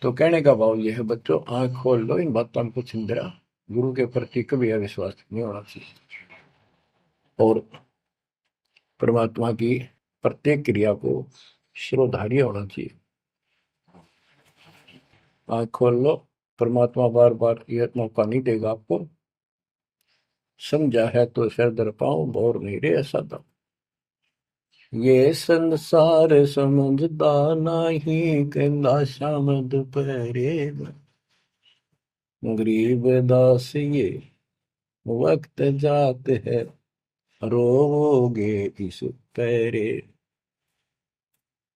तो कहने का भाव यह है बच्चों, आंख खोल लो, इन बातों को चिंतरा, गुरु के प्रति कभी अविश्वास नहीं होना चाहिए, और परमात्मा की प्रत्येक क्रिया को शिरोधार्य होना चाहिए। आंख खोल लो, परमात्मा बार बार यह मौका नहीं देगा आपको। समझा है तो सिर दर पाऊं, और नहीं रे ऐसा था। ये संसार समझदा नहीं, कहंदा शाम दोपहरे में, गरीब दास ये वक्त जात है, रोओगे इस पैरे।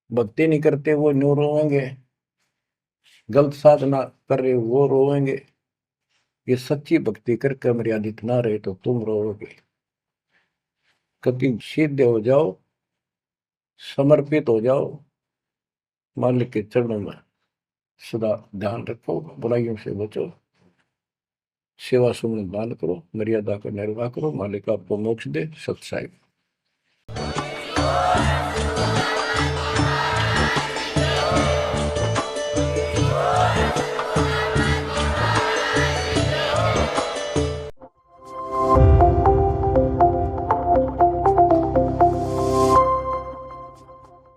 भक्ति नहीं करते वो न्यू रोएंगे, गलत साधना कर रहे वो रोएंगे। ये सच्ची भक्ति करके मर्यादित ना रहे तो तुम रोओगे। कभी सीधे हो जाओ, समर्पित हो जाओ, मालिक के चरणों में सदा ध्यान रखो, बुराइयों से बचो, सेवा सुमन दान करो, मर्यादा का निर्वाह करो, मालिक आपको मोक्ष दे। सत्साई।